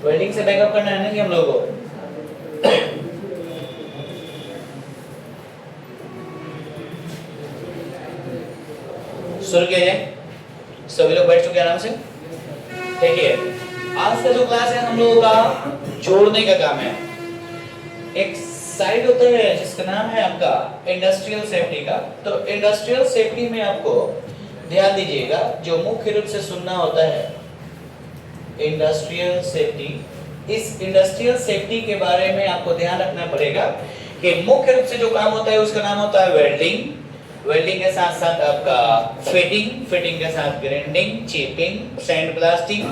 Welding से backup करना है ना जी हम लोगों को। शुरू किया जाए। सभी लोग बैठ चुके हैं आराम से। देखिए आज का जो क्लास है हम लोगों का जोड़ने का काम है। एक साइड होता है जिसका नाम है आपका इंडस्ट्रियल सेफ्टी का। तो इंडस्ट्रियल सेफ्टी में आपको ध्यान दीजिएगा, जो मुख्य रूप से सुनना होता है इंडस्ट्रियल सेफ्टी। इस इंडस्ट्रियल सेफ्टी के बारे में आपको ध्यान रखना पड़ेगा कि मुख्य रूप से जो काम होता है उसका नाम होता है वेल्डिंग। वेल्डिंग के साथ साथ आपका फिटिंग, फिटिंग के साथ grinding, chipping, sand blasting,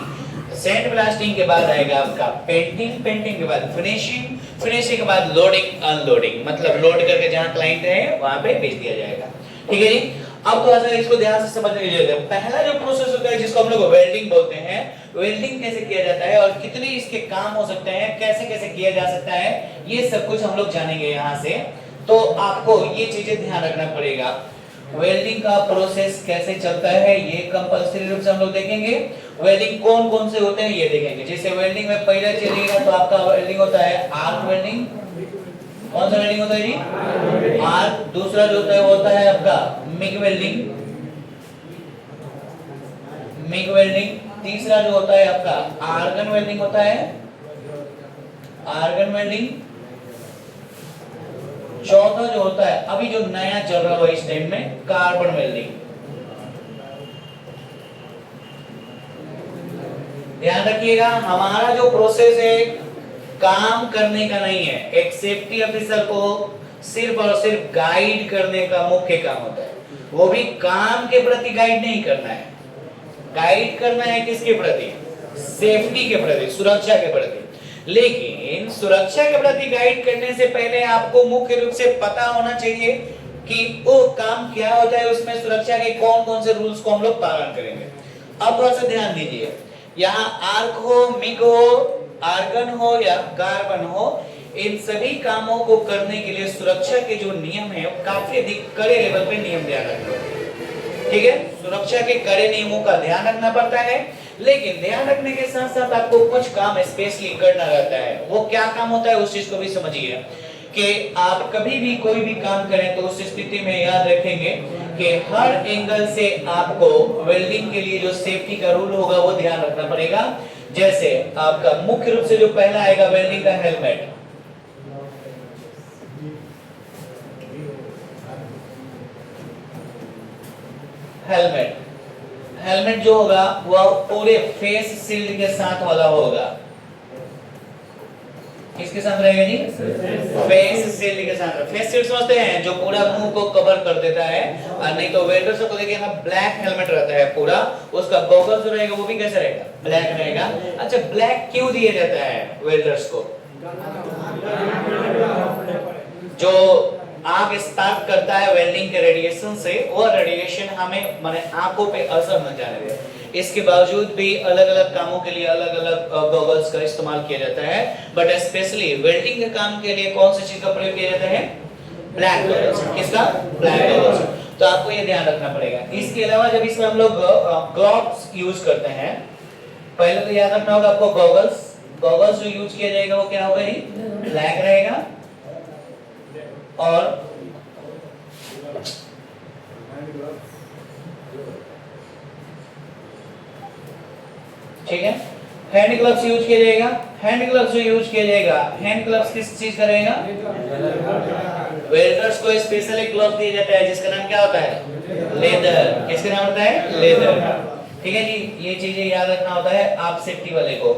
sand blasting के बाद आएगा आपका पेंटिंग, पेंटिंग के बाद फिनिशिंग, फिनिशिंग के बाद लोडिंग अनलोडिंग, मतलब लोड करके जहां क्लाइंट है वहां पे भेज दिया जाएगा। ठीक है जी। अब थोड़ा सा इसको ध्यान से समझ लीजिएगा। पहला जो प्रोसेस होता है जिसको हम लोग वेल्डिंग बोलते हैं, वेल्डिंग कैसे किया जाता है और कितने इसके काम हो सकते हैं, कैसे कैसे किया जा सकता है, ये सब कुछ हम लोग जानेंगे यहाँ से। तो आपको ये चीजें ध्यान रखना पड़ेगा। वेल्डिंग का प्रोसेस कैसे चलता है ये कंपल्सरी रूप से हम लोग देखेंगे। वेल्डिंग कौन कौन से होते हैं ये देखेंगे। जैसे वेल्डिंग में पहले चलिएगा तो आपका वेल्डिंग होता है आर्क वेल्डिंग। कौन सा वेल्डिंग होता है जी? आर्क। दूसरा जो होता है वो होता है आपका मिग वेल्डिंग, मिग वेल्डिंग। तीसरा जो होता है आपका आर्गन वेल्डिंग होता है, आर्गन वेल्डिंग। चौथा जो होता है अभी जो नया चल रहा है इस टाइम में, कार्बन वेल्डिंग। ध्यान रखिएगा हमारा जो प्रोसेस है काम करने का नहीं है। एक सेफ्टी ऑफिसर को सिर्फ और सिर्फ गाइड करने का मुख्य काम होता है। वो भी काम के प्रति गाइड नहीं करना है। गाइड करना है किसके प्रति? सेफ्टी के प्रति, सुरक्षा के प्रति। लेकिन सुरक्षा के प्रति गाइड करने से पहले आपको मुख्य रूप से पता होना चाहिए कि वो काम क्या होता है, उसमें सुरक्षा के कौन कौन से रूल्स को हम लोग पालन करेंगे। अब थोड़ा सा ध्यान दीजिए, यहाँ आर्क हो, मिग हो, आर्गन हो या कार्बन हो, इन सभी कामों को करने के लिए सुरक्षा के जो नियम है काफी अधिक कड़े लेवल पे नियम ध्यान रखना। ठीक है, सुरक्षा के कड़े नियमों का ध्यान रखना पड़ता है। लेकिन ध्यान रखने के साथ साथ आपको कुछ काम स्पेशली करना रहता है। वो क्या काम होता है उस चीज को भी समझिए कि आप कभी भी कोई भी काम करें तो उस स्थिति में याद रखेंगे कि हर एंगल से आपको वेल्डिंग के लिए जो सेफ्टी का रूल होगा वो ध्यान रखना पड़ेगा। जैसे आपका मुख्य रूप से जो पहला आएगा वेल्डिंग का हेलमेट। हेलमेट, हेलमेट जो होगा वह पूरे फेस शील्ड के साथ वाला होगा। किसके साथ रहेगा जी? फेस शील्ड के साथ। फेस शील्ड समझते हैं जो पूरा मुंह को कवर कर देता है। और नहीं तो वेल्डर्स को देखिए ना ब्लैक हेलमेट रहता है पूरा, उसका गॉगल्स जो रहेगा वो भी कैसा रहेगा? ब्लैक रहेगा। अच्छा, ब्लैक क्यों दिया जाता है वेल्डर्स को? जो आग स्पार्क करता है वेल्डिंग के रेडिएशन से, वो रेडिएशन हमें माने आंखों पे असर न जाने दे। इसके बावजूद भी अलग अलग कामों के लिए अलग अलग गॉगल्स का इस्तेमाल किया जाता है। बट स्पेशली वेल्डिंग के काम के लिए कौन सी चीज का प्रयोग किया जाता है? Black goggles. किसका? Black goggles. तो आपको ये ध्यान रखना पड़ेगा। इसके अलावा जब इसमें हम लोग ग्लव्स यूज करते हैं, पहले तो याद रखना होगा आपको गॉगल्स, गॉगल्स जो यूज किया जाएगा वो क्या होगा जी? ब्लैक रहेगा। और ठीक है, हैंड ग्लव्स यूज किया जाएगा। हैंड ग्लव्स जो यूज किया जाएगा, हैंड ग्लव्स किस चीज का रहेगा? वेल्डर्स को स्पेशल एक ग्लव दिया जाता है जिसका नाम क्या होता है? लेदर। किसका नाम होता है? लेदर। ठीक है जी, ये चीजें याद रखना होता है आप सेफ्टी वाले को।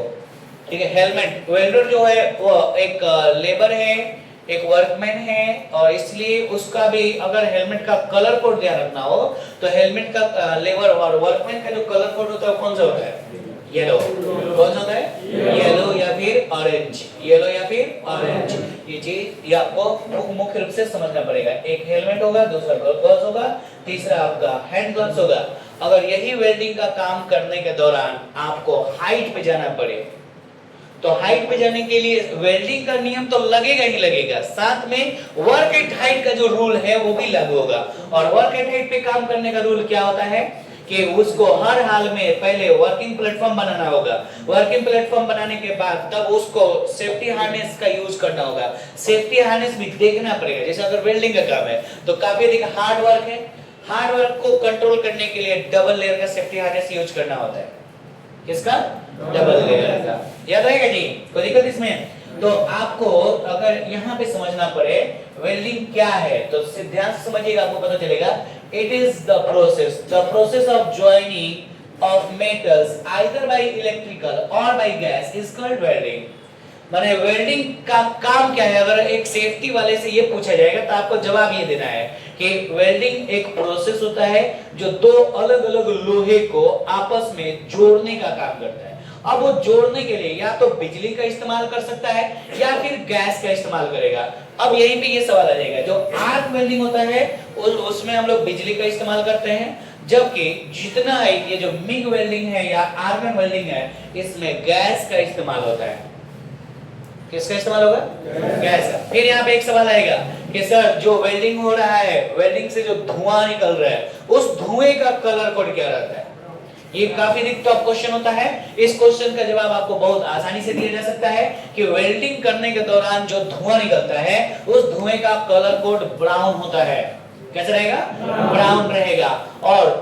ठीक है, हेलमेट, वेल्डर जो है वो एक लेबर है, एक वर्कमैन है, और इसलिए उसका भी अगर हेलमेट का कलर कोड ध्यान रखना हो तो हेलमेट का लेबर और वर्कमैन का जो कलर कोड होता है कौन सा होता है? येलो। कौन सा होता है? येलो या फिर ऑरेंज। येलो या फिर ऑरेंज। ये चीज ये आपको मुख्य रूप से समझना पड़ेगा। एक हेलमेट होगा, दूसरा ग्लव्स होगा, तीसरा आपका हैंड ग्लव्स होगा। अगर यही वेल्डिंग का काम करने के दौरान आपको हाइट पे जाना पड़े तो हाइट पे जाने के लिए वेल्डिंग का नियम तो लगेगा ही लगेगा, साथ में वर्क एट हाइट का जो रूल है वो भी लागू होगा। और वर्क एट हाइट पे काम करने का रूल क्या होता है कि उसको हर हाल में पहले वर्किंग प्लेटफॉर्म बनाना होगा, वर्किंग प्लेटफॉर्म बनाने के बाद तब उसको सेफ्टी हार्नेस का यूज करना होगा। सेफ्टी हार्नेस भी देखना पड़ेगा, जैसे अगर वेल्डिंग का काम है तो काफी अधिक हार्ड वर्क है, हार्ड वर्क को कंट्रोल करने के लिए डबल लेयर का सेफ्टी हार्नेस यूज करना होता है। किसका? डबल लेयर का। याद रहेगा जी? कोई दिक्कत इसमें? तो आपको अगर यहाँ पे समझना पड़े वेल्डिंग क्या है तो ध्यान से समझिएगा, आपको पता चलेगा। It is the process of joining of metals either by electrical और by gas is called welding. माने वेल्डिंग का काम क्या है? अगर एक सेफ्टी वाले से ये पूछा जाएगा तो आपको जवाब ये देना है कि वेल्डिंग एक प्रोसेस होता है जो दो अलग अलग लोहे को आपस में जोड़ने का काम करता है। अब वो जोड़ने के लिए या तो बिजली का इस्तेमाल कर सकता है या फिर गैस का इस्तेमाल करेगा। अब यहीं पे ये सवाल आ जाएगा, जो आर्क वेल्डिंग होता है उसमें हम लोग बिजली का इस्तेमाल करते हैं, जबकि जितना है ये जो मिग वेल्डिंग है या आर्गन वेल्डिंग है इसमें गैस का इस्तेमाल होता है। किसका इस्तेमाल होगा? गैस का। फिर यहाँ पे एक सवाल आएगा कि सर जो वेल्डिंग हो रहा है, वेल्डिंग से जो धुआं निकल रहा है उस धुएं का कलर कोड क्या रहता है? ये काफी टॉप क्वेश्चन होता है। इस क्वेश्चन का जवाब आपको बहुत आसानी से दिया जा सकता है कि वेल्डिंग करने के दौरान जो धुआं निकलता है उस धुएं का कलर कोड ब्राउन होता है। कैसा रहेगा? ब्राउन रहेगा। और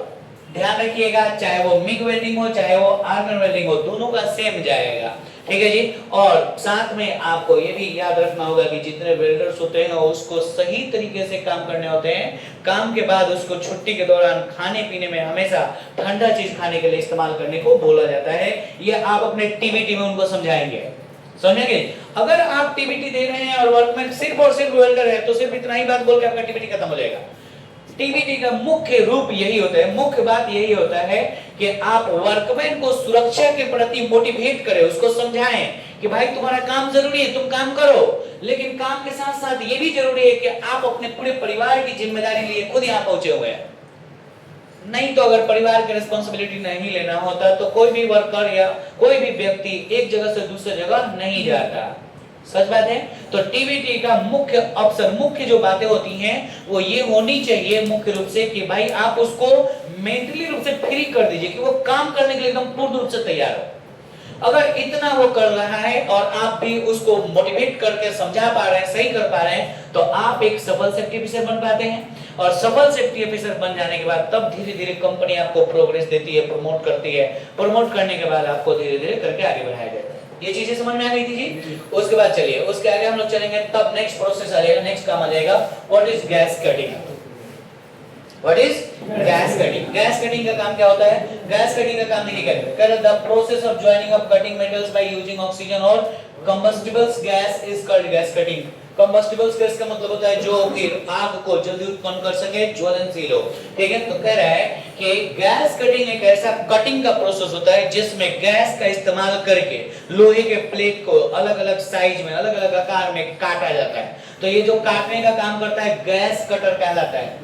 ध्यान रखिएगा, चाहे वो मिग वेल्डिंग हो चाहे वो आर्गन वेल्डिंग हो, दोनों का सेम जाएगा। ठीक है जी। और साथ में आपको ये भी याद रखना होगा कि जितने वेल्डर्स होते हैं उसको सही तरीके से काम करने होते हैं। काम के बाद उसको छुट्टी के दौरान खाने पीने में हमेशा ठंडा चीज खाने के लिए इस्तेमाल करने को बोला जाता है। ये आप अपने टीबीटी में उनको समझाएंगे, समझेंगे। अगर आप टीबीटी दे रहे हैं और वर्कमैन सिर्फ और सिर्फ वेल्डर है तो सिर्फ इतना ही बात बोल के आपका टीबीटी खत्म हो जाएगा। टीबीटी का मुख्य रूप यही होता है, मुख्य बात यही होता है कि आप वर्कमैन को सुरक्षा के प्रति मोटिवेट करें, उसको समझाएं कि भाई तुम्हारा काम जरूरी है, तुम काम करो, लेकिन काम के साथ साथ ये भी जरूरी है कि आप अपने पूरे परिवार की जिम्मेदारी लिए खुद यहाँ पहुंचे हुए हैं। नहीं तो अगर परिवार की रिस्पांसिबिलिटी नहीं लेना होता तो कोई भी वर्कर या कोई भी व्यक्ति एक जगह से दूसरी जगह नहीं जाता। सच बात है। तो टीबीटी का मुख्य अवसर, मुख्य जो बातें होती हैं वो ये होनी चाहिए मुख्य रूप से कि भाई आप उसको मेंटली रूप से फ्री कर दीजिए कि वो काम करने के लिए एकदम पूर्ण रूप से तैयार हो। अगर इतना वो कर रहा है और आप भी उसको मोटिवेट करके समझा पा रहे हैं, सही कर पा रहे हैं, तो आप एक सफल सेफ्टी ऑफिसर बन पाते हैं। और सफल सेफ्टी ऑफिसर बन जाने के बाद तब धीरे धीरे कंपनी आपको प्रोग्रेस देती है, प्रमोट करती है। प्रमोट करने के बाद आपको धीरे धीरे करके आगे बढ़ाया जाता है। ये चीजें समझ में आ गई थी जी? उसके बाद चलिए उसके आगे हम लोग चलेंगे, तब नेक्स्ट प्रोसेस आ जाएगा, नेक्स्ट काम आ जाएगा what is gas cutting. What is gas cutting? Gas cutting का काम क्या होता है? गैस कटिंग का काम देखिए क्या है, the process of joining of cutting metals by using oxygen और combustibles gas is called gas cutting. Combustibles gas का मतलब होता है जो कि आग को जल्दी उत्पन्न कर सके, ज्वलनशील हो। ठीक है, तो कह रहा है कि गैस कटिंग एक ऐसा कटिंग का प्रोसेस होता है जिसमें गैस का इस्तेमाल करके लोहे के प्लेट को अलग अलग साइज में, अलग अलग आकार में काटा जाता है। तो ये जो काटने का काम करता है गैस कटर कहलाता है।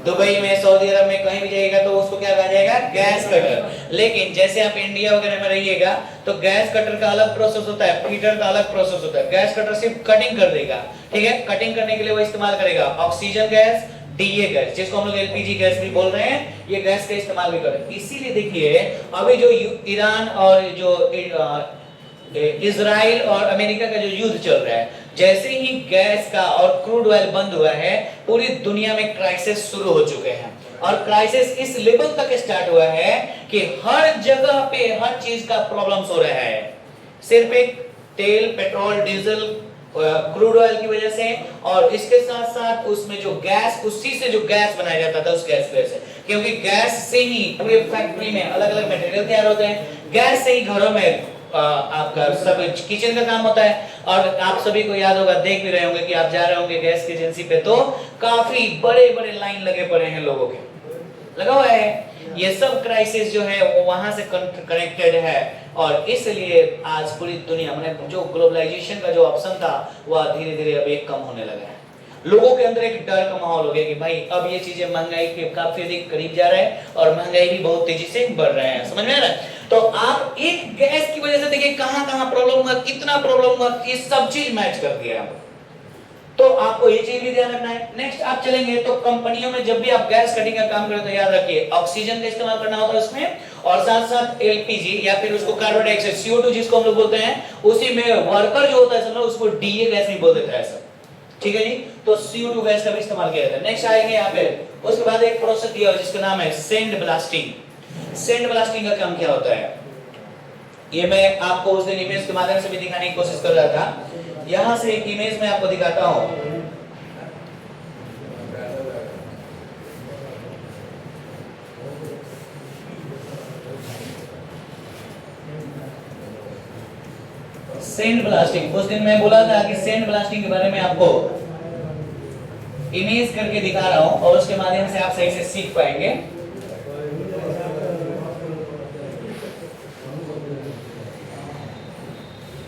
दुबई में, सऊदी अरब में कहीं भी जाइएगा तो उसको क्या कहा जाएगा? Gas cutter. लेकिन जैसे आप इंडिया वगैरह में रहिएगा तो गैस कटर का अलग प्रोसेस होता है, फीटर का अलग प्रोसेस होता है। गैस कटर सिर्फ कटिंग कर देगा। ठीक है, कटिंग करने के लिए वो इस्तेमाल करेगा ऑक्सीजन गैस, डीए गैस, जिसको हम लोग एलपीजी गैस भी बोल रहे हैं, ये गैस का इस्तेमाल भी करें। इसीलिए देखिए अभी जो ईरान और जो इजराइल और अमेरिका का जो युद्ध चल रहा है, जैसे ही गैस का और क्रूड ऑयल बंद हुआ है पूरी दुनिया में क्राइसिस शुरू हो चुके हैं। और क्राइसिस इस लेवल तक स्टार्ट हुआ है कि हर जगह पे हर चीज का प्रॉब्लम्स हो रहा है। सिर्फ एक तेल, पेट्रोल, डीजल, क्रूड ऑयल की वजह से, और इसके साथ साथ उसमें जो गैस, उसी से जो गैस बनाया जाता था उस गैस की वजह से, क्योंकि गैस से ही पूरे फैक्ट्री में अलग अलग मटेरियल तैयार होते हैं, गैस से ही घरों में आपका सब किचन का काम होता है। और आप सभी को याद होगा, देख भी रहे होंगे कि आप जा रहे होंगे गैस की एजेंसी पे तो काफी बड़े बड़े लाइन लगे पड़े हैं, लोगों के लगा हुआ है। ये सब क्राइसिस जो है वो वहां से कनेक्टेड है। और इसलिए आज पूरी दुनिया में जो ग्लोबलाइजेशन का जो ऑप्शन था वह धीरे धीरे अब एक कम होने लगा है। लोगों के अंदर एक डर का माहौल हो गया कि भाई अब ये चीजें महंगाई के काफी अधिक करीब जा रहा है और महंगाई भी बहुत तेजी से बढ़ रहा है। समझ में आ रहा है? तो आप एक गैस की वजह से देखिए कहां कहां प्रॉब्लम हुआ, कितना प्रॉब्लम हुआ, ये सब चीज मैच कर दिया। तो आपको ये चीज भी ध्यान रखना है। नेक्स्ट आप चलेंगे तो कंपनियों में जब भी आप गैस कटिंग का काम करें तो याद रखिए ऑक्सीजन का इस्तेमाल करना होता है उसमें, और साथ साथ एलपीजी या फिर उसको कार्बन डाइऑक्साइड CO2 जिसको हम लोग बोलते हैं, उसी में वर्कर जो होता है सब लोग उसको डीए गैस नहीं बोल देता है सब, ठीक है जी। तो CO2 गैस का भी इस्तेमाल किया जाता है। नेक्स्ट आएंगे यहाँ पे, उसके बाद एक प्रोसेस दिया है जिसका नाम है सैंड ब्लास्टिंग। सैंड ब्लास्टिंग का काम क्या होता है ये मैं आपको उस दिन इमेज के माध्यम से भी दिखाने की कोशिश कर रहा था। यहां से एक इमेज में आपको दिखाता हूं। सैंड ब्लास्टिंग, उस दिन मैं बोला था कि सैंड ब्लास्टिंग के बारे में आपको इमेज करके दिखा रहा हूं और उसके माध्यम से आप सही से सीख पाएंगे।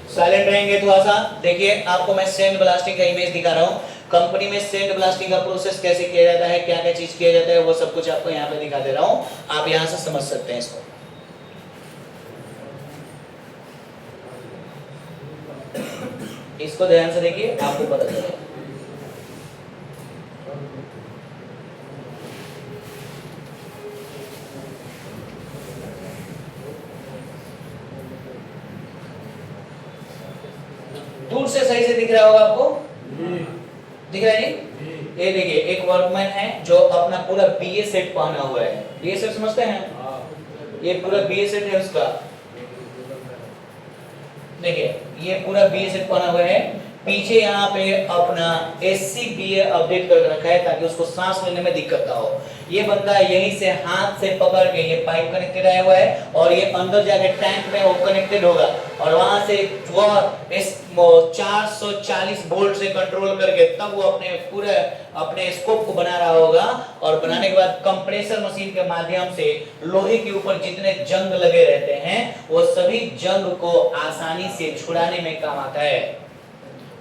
साइलेंट रहेंगे थोड़ा सा। देखिए आपको मैं सैंड ब्लास्टिंग का इमेज दिखा रहा हूं। कंपनी में सैंड ब्लास्टिंग का प्रोसेस कैसे किया जाता है, क्या क्या चीज किया जाता है, वो सब कुछ आपको यहाँ पे दिखा दे रहा हूं। आप यहां से समझ सकते हैं इसको। इसको ध्यान से देखिए, आपको पता चलेगा। दूर से सही से दिख रहा होगा आपको, दिख रहा है जी? ये देखिए एक वर्कमैन है जो अपना पूरा बीए सेट पहना हुआ है। बीए सेट समझते हैं? ये पूरा बीए सेट है उसका। देखिए ये पूरा बीए सेट पहना हुआ है। पीछे यहाँ पे अपना SCBA अपडेट कर रखा है ताकि उसको सांस लेने में दिक्कत ना हो। ये बंदा यहीं से हाथ से पकड़ के, ये पाइप कनेक्टेड आया हुआ है और ये अंदर जाके टैंक में वो कनेक्टेड होगा और वहां से वह इस 440 वोल्ट से कंट्रोल करके तब वो अपने स्कोप को बना रहा होगा। और बनाने के बाद कंप्रेसर मशीन के माध्यम से लोहे के ऊपर जितने जंग लगे रहते हैं वो सभी जंग को आसानी से छुड़ाने में काम आता है।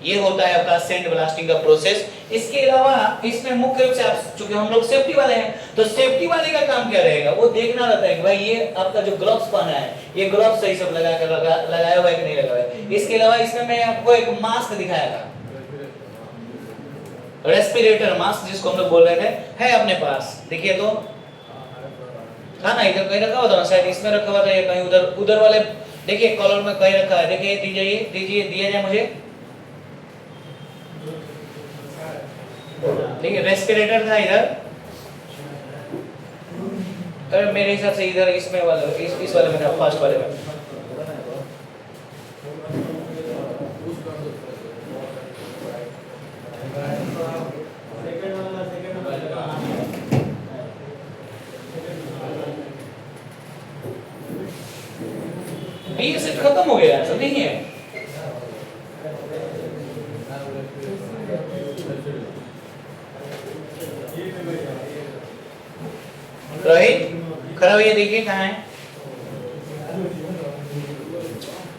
ये होता है आपका सैंड ब्लास्टिंग का प्रोसेस। इसके अलावा इसमें मुख्य रूप से आप चूंकि हम लोग सेफ्टी वाले हैं तो सेफ्टी वाले का काम क्या रहेगा, वो देखना रहता है कि भाई ये आपका जो ग्लव्स पहना है ये ग्लव्स सही से लगाया हुआ है कि नहीं लगाया हुआ है। इसके अलावा इसमें मैं आपको एक मास्क दिखाया था, रेस्पिरेटर मास्क जिसको हम लोग बोल रहे थे, है अपने पास। देखिए तो था ना, इधर कहीं रखा हुआ था ना, शायद इसमें रखा हुआ था या कहीं उधर वाले। देखिए कॉलर में कहीं रखा है, देखिए दीजिए दिया जाए मुझे। देखिए रेस्पिरेटर था इधर, अरे मेरे हिसाब से इधर इसमें वाला इस वाले में था, फर्स्ट वाले में। बीए सेट खत्म हो गया, ऐसा नहीं है। रोहित खड़ा हुई देखिए कहाँ है।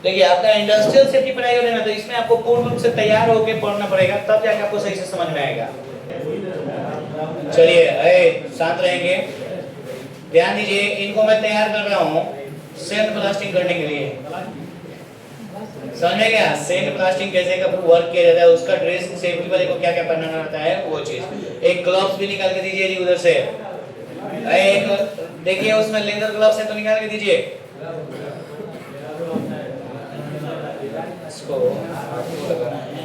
देखिए आपका इंडस्ट्रियल सेफ्टी पढ़ाई हो रहा है ना, तो इसमें आपको पूर्ण रूप से तैयार होकर पढ़ना पड़ेगा, तब जाके आपको सही से समझ में आएगा। चलिए शांत रहेंगे, ध्यान दीजिए। इनको मैं तैयार कर रहा हूँ सैंड ब्लास्टिंग करने के लिए। समझ में गया सैंड ब्लास्टिंग कैसे का वर्क किया जाता है, उसका ड्रेस सेफ्टी वाले को क्या क्या पहनना रहता है वो चीज। एक ग्लव्स भी निकाल के दीजिए जी उधर से। एक देखिए उसमें लेदर ग्लव्स है तो निकाल के दीजिए इसको। आपको लगाना है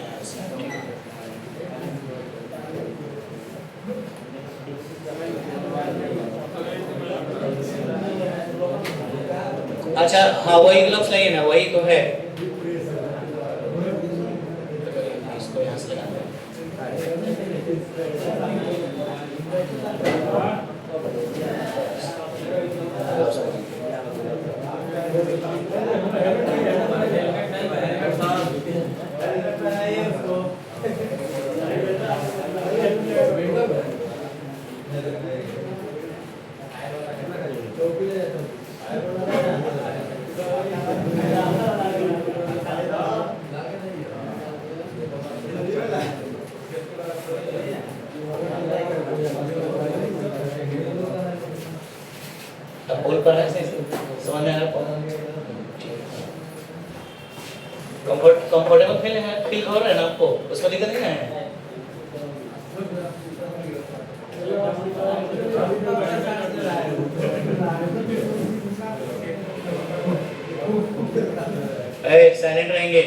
अच्छा, हाँ वही ग्लव्स लाइए ना, वही तो है। इसको यहाँ से लगाना है। बोल पा रहे हैं, समझ में आ रहा है? कंफर्टेबल फील हो रहा है ना आपको, उसमें दिक्कत नहीं है? साइलेंट रहेंगे।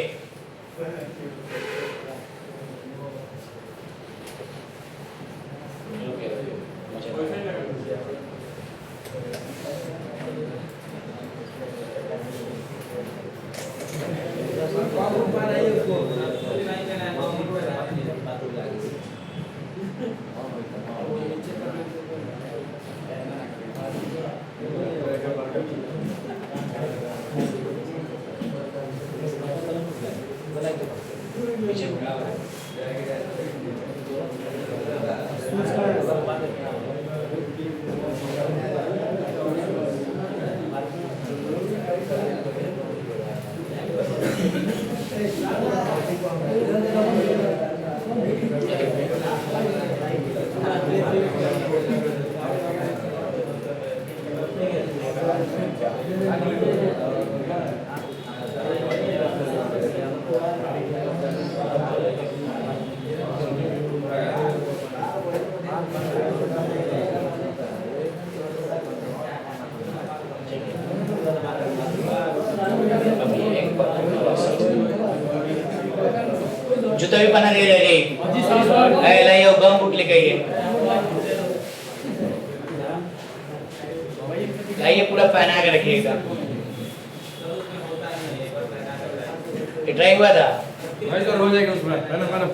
जूता भी पहना दे रहे हैं लाइयो बम बुटले कहिए लाइए पूरा पहना के रखिएगा। ट्राई हुआ था भाई सर हो जाएगा उसमें पहले